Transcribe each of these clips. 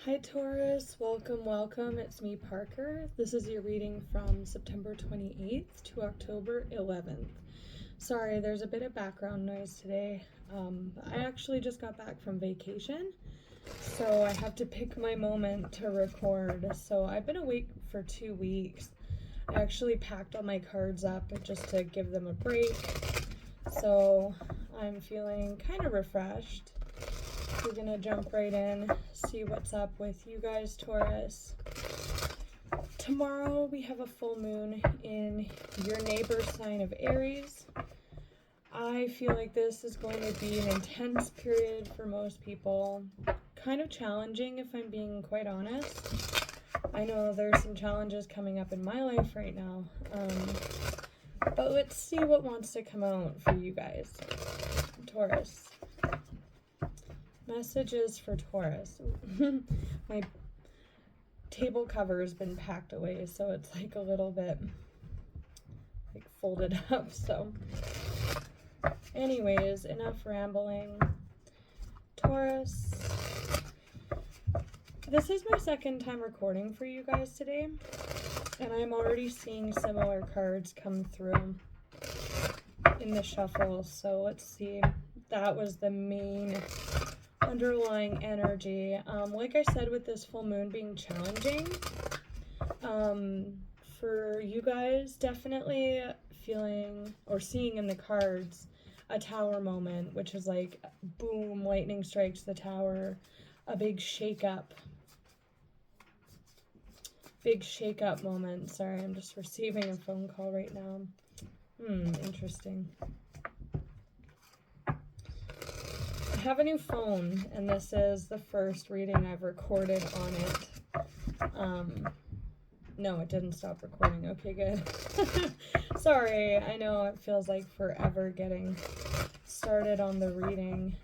Hi Taurus, welcome. It's me, Parker. This is your reading from September 28th to October 11th. Sorry, there's a bit of background noise today. I actually just got back from vacation, so I have to pick my moment to record. So I've been awake for 2 weeks. I actually packed all my cards up just to give them a break. So I'm feeling kind of refreshed. We're gonna jump right in, see what's up with you guys, Taurus. Tomorrow we have a full moon in your neighbor sign of Aries. I feel like this is going to be an intense period for most people. Kind of challenging, if I'm being quite honest. I know there's some challenges coming up in my life right now. But let's see what wants to come out for you guys, Taurus. Messages for Taurus. My table cover has been packed away, so it's like a little bit like folded up. So anyways, enough rambling. Taurus, this is my second time recording for you guys today, and I'm already seeing similar cards come through in the shuffle. So let's see. That was the main underlying energy. Like I said, with this full moon being challenging, for you guys, definitely feeling or seeing in the cards a tower moment, which is like boom, lightning strikes the tower, a big shake up moment. Sorry, I'm just receiving a phone call right now. Interesting. I have a new phone, and this is the first reading I've recorded on it. No, it didn't stop recording. Okay, good. Sorry, I know it feels like forever getting started on the reading.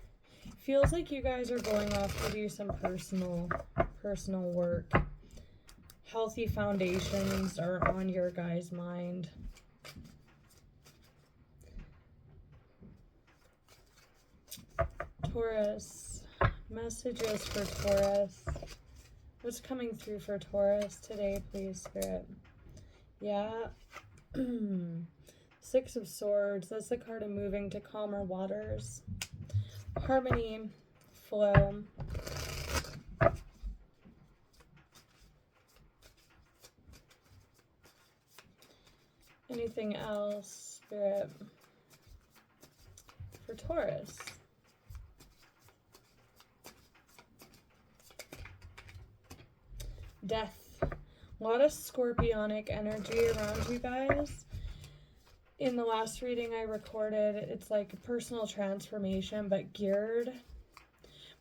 Feels like you guys are going off to do some personal work. Healthy foundations are on your guys' mind. Taurus, messages for Taurus. What's coming through for Taurus today, please, Spirit? Yeah. Six of Swords. That's the card of moving to calmer waters. Harmony, flow. Anything else, Spirit, for Taurus? Death. A lot of scorpionic energy around you guys. In the last reading I recorded, it's like a personal transformation, but geared,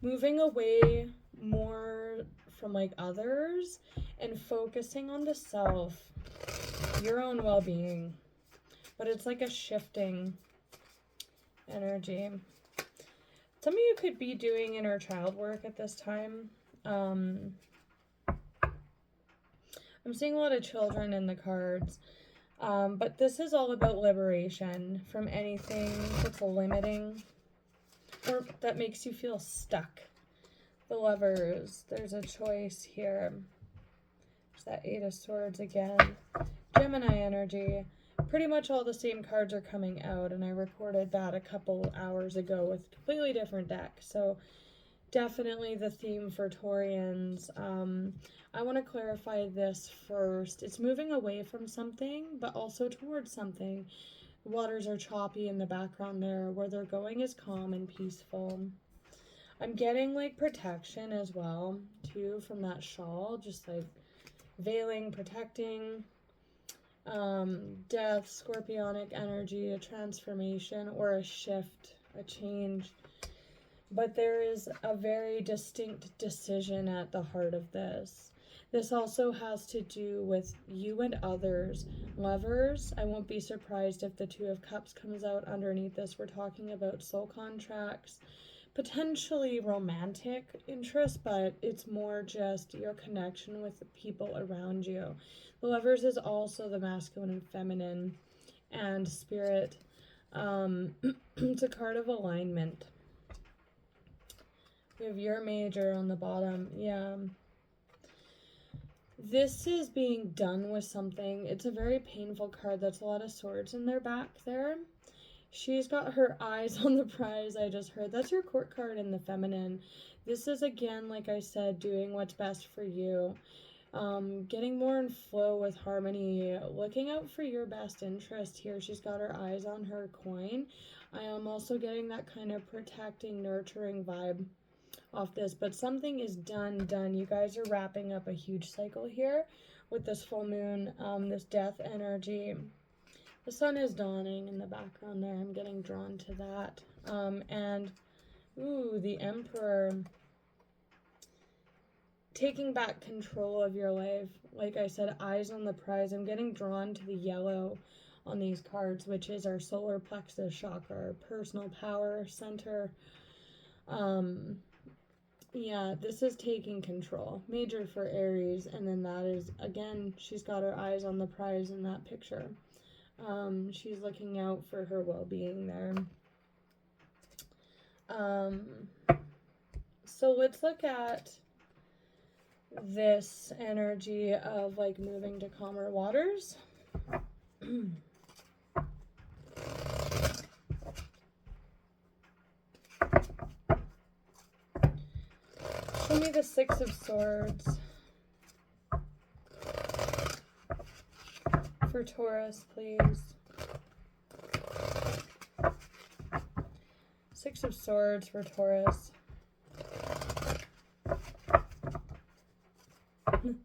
moving away more from like others and focusing on the self, your own well-being. But it's like a shifting energy. Some of you could be doing inner child work at this time. I'm seeing a lot of children in the cards, but this is all about liberation from anything that's limiting or that makes you feel stuck. The Lovers, there's a choice here. There's that Eight of Swords again. Gemini energy. Pretty much all the same cards are coming out, and I recorded that a couple hours ago with a completely different deck. So definitely the theme for Taurians. I want to clarify this first. It's moving away from something, but also towards something. Waters are choppy in the background there. Where they're going is calm and peaceful. I'm getting like protection as well, too, from that shawl. Just like veiling, protecting. Death, scorpionic energy, a transformation or a shift, a change. But there is a very distinct decision at the heart of this. This also has to do with you and others. Lovers, I won't be surprised if the Two of Cups comes out underneath this. We're talking about soul contracts, potentially romantic interest, but it's more just your connection with the people around you. The Lovers is also the masculine and feminine and spirit. It's a card of alignment. We have your major on the bottom. Yeah. This is being done with something. It's a very painful card. That's a lot of swords in their back there. She's got her eyes on the prize, I just heard. That's your court card in the feminine. This is, again, like I said, doing what's best for you. Getting more in flow with harmony. Looking out for your best interest here. She's got her eyes on her coin. I am also getting that kind of protecting, nurturing vibe off this. But something is done. You guys are wrapping up a huge cycle here with this full moon, this death energy. The sun is dawning in the background there. I'm getting drawn to that. And, ooh, the Emperor. Taking back control of your life. Like I said, eyes on the prize. I'm getting drawn to the yellow on these cards, which is our solar plexus chakra, our personal power center. Yeah, this is taking control. Major for Aries. And then that is, again, she's got her eyes on the prize in that picture. She's looking out for her well-being there. So let's look at this energy of like moving to calmer waters. Show me the Six of Swords for Taurus, please. Six of Swords for Taurus.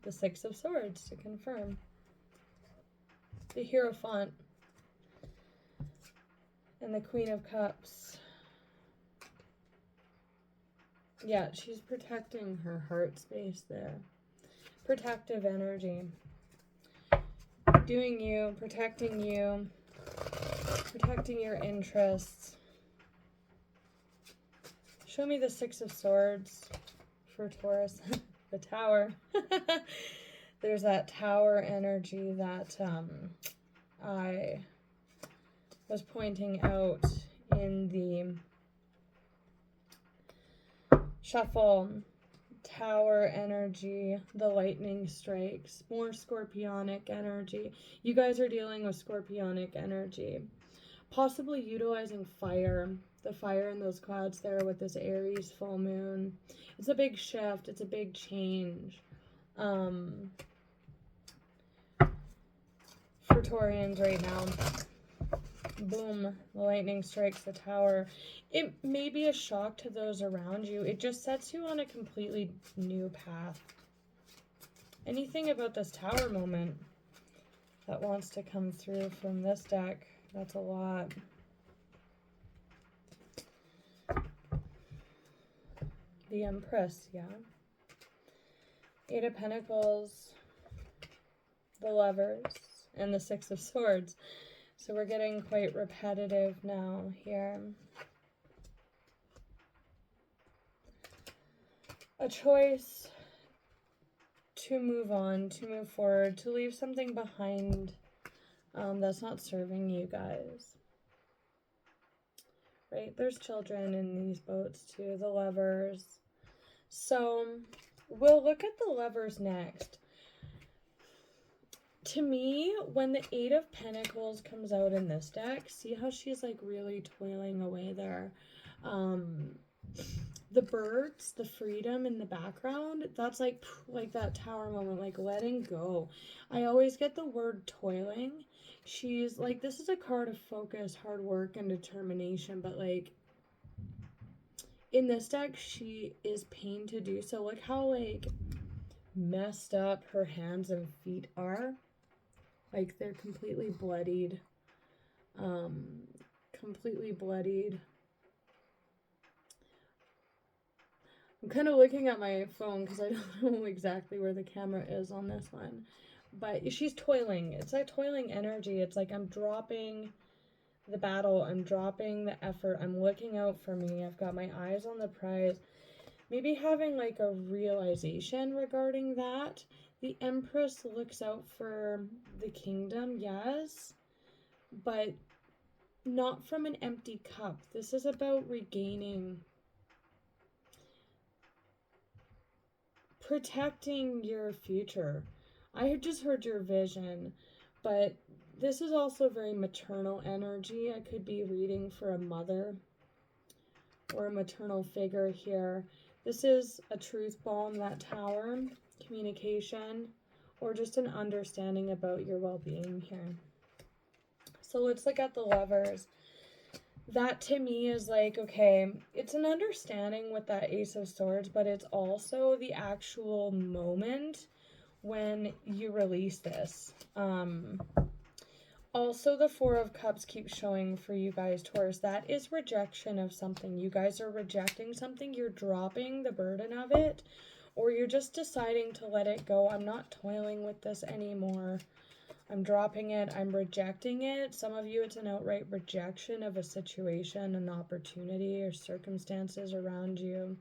The Six of Swords to confirm. The Hierophant. And the Queen of Cups. Yeah, she's protecting her heart space there. Protective energy. Doing you, protecting your interests. Show me the Six of Swords for Taurus. The Tower. There's that Tower energy that I was pointing out in the shuffle. Tower energy, the lightning strikes, more scorpionic energy. You guys are dealing with scorpionic energy. Possibly utilizing fire. The fire in those clouds there with this Aries full moon. It's a big shift. It's a big change. For Taurians right now. Boom. The lightning strikes the Tower. It may be a shock to those around you. It just sets you on a completely new path. Anything about this Tower moment that wants to come through from this deck? That's a lot. The Empress, yeah. Eight of Pentacles, the Lovers, and the Six of Swords. So we're getting quite repetitive now here. A choice to move on, to move forward, to leave something behind that's not serving you guys. Right? There's children in these boats too, the Lovers. So we'll look at the Lovers next. To me, when the Eight of Pentacles comes out in this deck, see how she's like really toiling away there. The birds, the freedom in the background, that's like that Tower moment, like letting go. I always get the word toiling. She's like, this is a card of focus, hard work, and determination, but like in this deck, she is pained to do so. Look how like messed up her hands and feet are. Like they're completely bloodied. Completely bloodied. I'm kind of looking at my phone because I don't know exactly where the camera is on this one. But she's toiling. It's like toiling energy. It's like I'm dropping the battle. I'm dropping the effort. I'm looking out for me. I've got my eyes on the prize. Maybe having like a realization regarding that. The Empress looks out for the kingdom, yes. But not from an empty cup. This is about regaining, protecting your future. I just heard your vision, but this is also very maternal energy. I could be reading for a mother or a maternal figure here. This is a truth bomb, that Tower, communication, or just an understanding about your well-being here. So let's look at the Lovers. That to me is like, okay, it's an understanding with that Ace of Swords, but it's also the actual moment when you release this. Also, the Four of Cups keeps showing for you guys, Taurus. That is rejection of something. You guys are rejecting something. You're dropping the burden of it, or you're just deciding to let it go. I'm not toiling with this anymore. I'm dropping it. I'm rejecting it. Some of you, it's an outright rejection of a situation, an opportunity, or circumstances around you,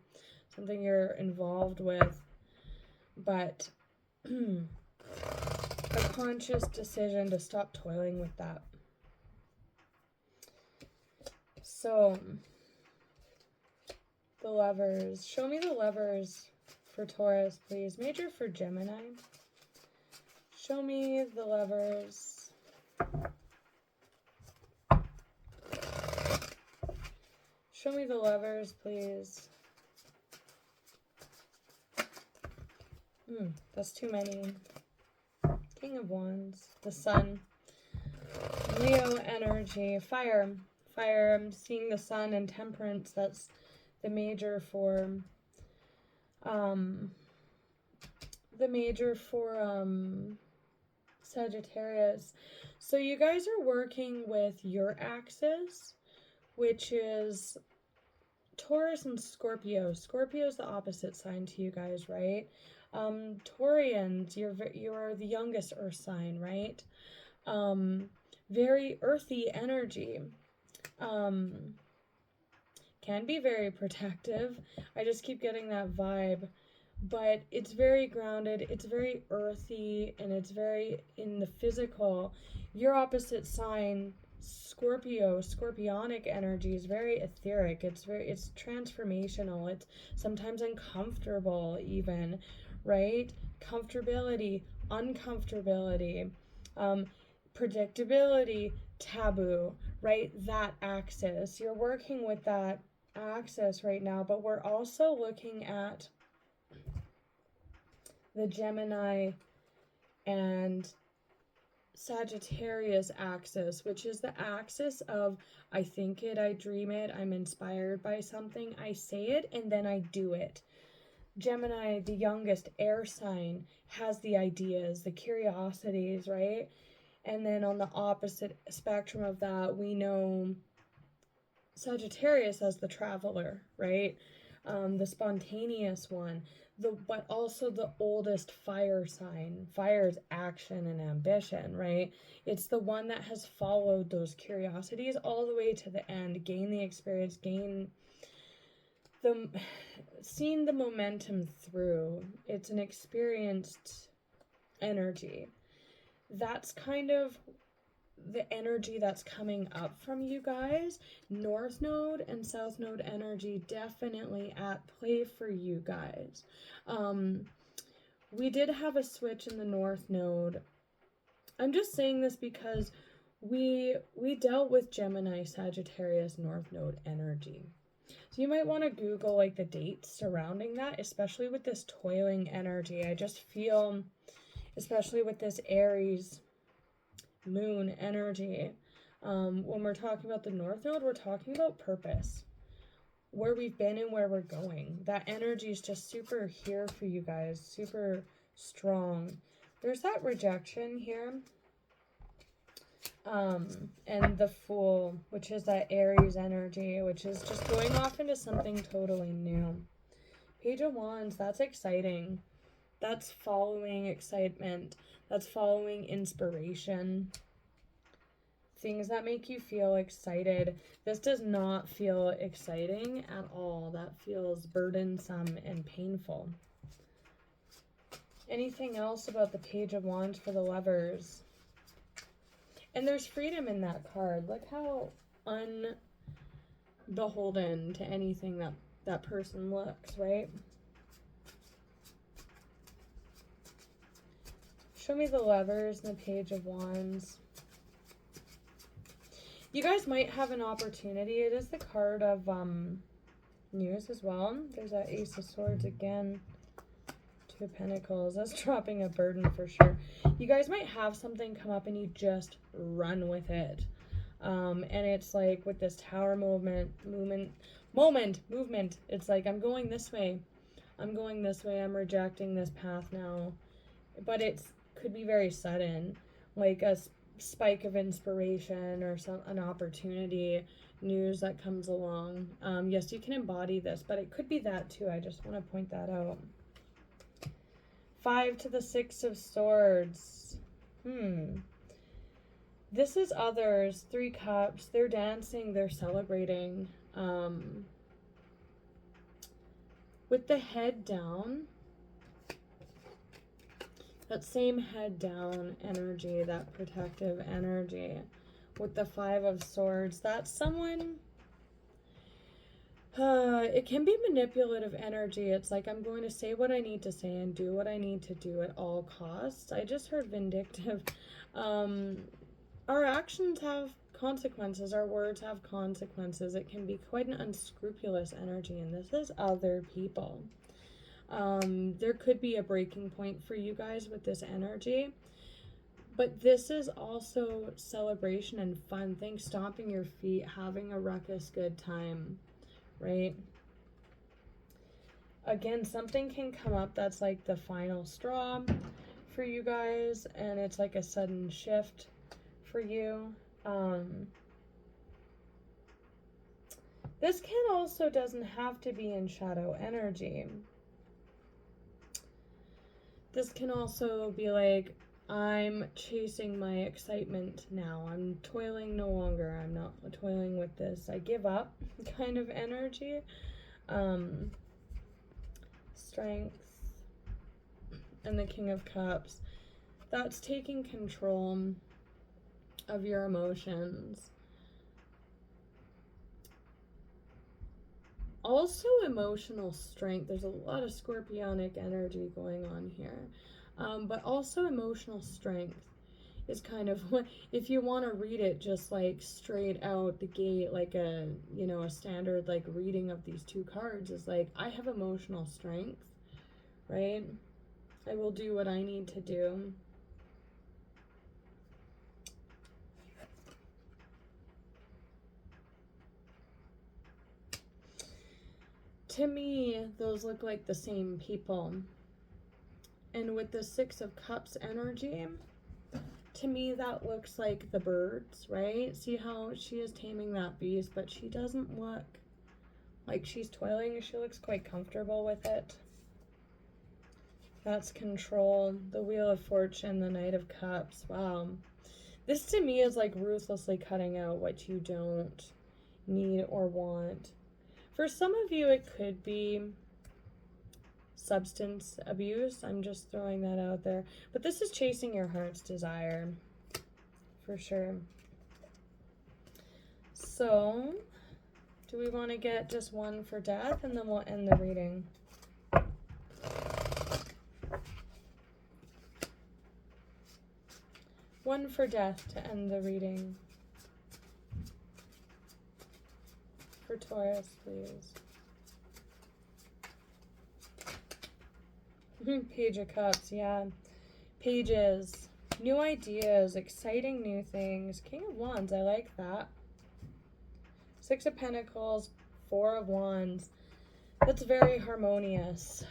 something you're involved with. But a conscious decision to stop toiling with that. So, the Lovers. Show me the Lovers for Taurus, please. Major for Gemini. Show me the Lovers. Show me the Lovers, please. That's too many. King of Wands, the Sun, Leo energy, fire. I'm seeing the Sun and Temperance. That's the major for Sagittarius. So you guys are working with your axis, which is Taurus and Scorpio. Scorpio is the opposite sign to you guys, right? Taurians, you're the youngest earth sign, right? Very earthy energy. Can be very protective. I just keep getting that vibe. But it's very grounded, it's very earthy, and it's very in the physical. Your opposite sign, Scorpio, scorpionic energy is very etheric. It's transformational. It's sometimes uncomfortable even, right? Comfortability, uncomfortability, predictability, taboo, right? That axis. You're working with that axis right now, but we're also looking at the Gemini and Sagittarius axis, which is the axis of I think it, I dream it, I'm inspired by something, I say it, and then I do it. Gemini, the youngest air sign, has the ideas, the curiosities, right? And then on the opposite spectrum of that, we know Sagittarius as the traveler, right? The spontaneous one, but also the oldest fire sign. Fire is action and ambition, right? It's the one that has followed those curiosities all the way to the end, gain the experience, seen the momentum through. It's an experienced energy. That's kind of the energy that's coming up from you guys. North Node and South Node energy definitely at play for you guys. We did have a switch in the North Node. I'm just saying this because we dealt with Gemini, Sagittarius, North Node energy. So you might want to Google like the dates surrounding that, especially with this toiling energy. I just feel, especially with this Aries moon energy, when we're talking about the North Node, we're talking about purpose, where we've been and where we're going. That energy is just super here for you guys, super strong. There's that rejection here, and the Fool, which is that Aries energy, which is just going off into something totally new. Page of Wands, that's exciting. That's following excitement. That's following inspiration. Things that make you feel excited. This does not feel exciting at all. That feels burdensome and painful. Anything else about the Page of Wands for the Lovers? And there's freedom in that card. Look how unbeholden to anything that person looks, right? Show me the Lovers and the Page of Wands. You guys might have an opportunity. It is the card of news as well. There's that Ace of Swords again. Two of Pentacles. That's dropping a burden for sure. You guys might have something come up and you just run with it. And it's like with this Tower movement. It's like, I'm going this way. I'm going this way. I'm rejecting this path now. But it could be very sudden. Like a spike of inspiration or an opportunity, news that comes along. Yes, you can embody this, but it could be that too. I just want to point that out. 5 to the 6 of Swords. This is others. 3 Cups. They're dancing. They're celebrating. With the head down, that same head down energy, that protective energy. With the 5 of Swords, that's someone, it can be manipulative energy. It's like, I'm going to say what I need to say and do what I need to do at all costs. I just heard vindictive. Our actions have consequences. Our words have consequences. It can be quite an unscrupulous energy, and this is other people. There could be a breaking point for you guys with this energy, but this is also celebration and fun. Think stomping your feet, having a ruckus good time, right? Again, something can come up that's like the final straw for you guys, and it's like a sudden shift for you. This can also doesn't have to be in shadow energy. This can also be like, I'm chasing my excitement now. I'm toiling no longer. I'm not toiling with this. I give up kind of energy. Strength and the King of Cups. That's taking control of your emotions. Also emotional strength. There's a lot of scorpionic energy going on here. But also emotional strength is kind of what, if you want to read it just like straight out the gate, like a, you know, a standard like reading of these 2 cards is like, I have emotional strength, right? I will do what I need to do. To me, those look like the same people. And with the 6 of Cups energy, to me that looks like the birds, right? See how she is taming that beast, but she doesn't look like she's toiling. She looks quite comfortable with it. That's control. The Wheel of Fortune, the Knight of Cups. Wow. This to me is like ruthlessly cutting out what you don't need or want. For some of you, it could be substance abuse. I'm just throwing that out there. But this is chasing your heart's desire, for sure. So, do we want to get just one for death, and then we'll end the reading? One for death to end the reading. For Taurus, please. Page of Cups, yeah. Pages. New ideas, exciting new things. King of Wands, I like that. 6 of Pentacles, 4 of Wands. That's very harmonious.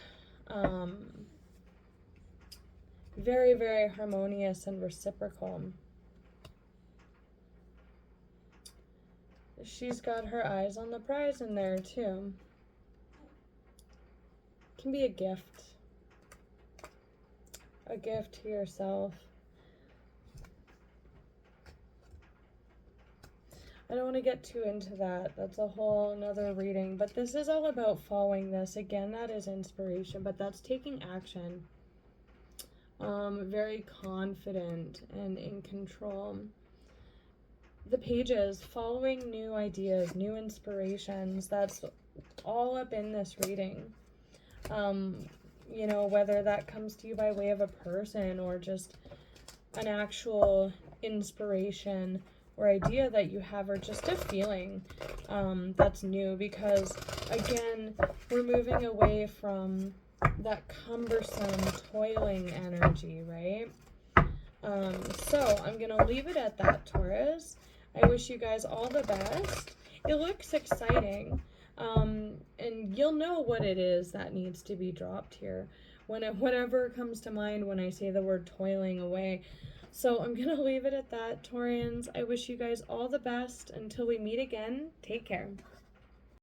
Very, very harmonious and reciprocal. She's got her eyes on the prize in there too. Can be a gift. A gift to yourself. I don't want to get too into that. That's a whole another reading. But this is all about following this. Again, that is inspiration, but that's taking action. Very confident and in control. The Pages, following new ideas, new inspirations. That's all up in this reading. you know, whether that comes to you by way of a person or just an actual inspiration or idea that you have, or just a feeling that's new, because again, we're moving away from that cumbersome toiling energy, right? So I'm gonna leave it at that, Taurus. I wish you guys all the best. It looks exciting, and you'll know what it is that needs to be dropped here whatever comes to mind when I say the word toiling away. So I'm gonna leave it at that, Taurians. I wish you guys all the best. Until we meet again, take care.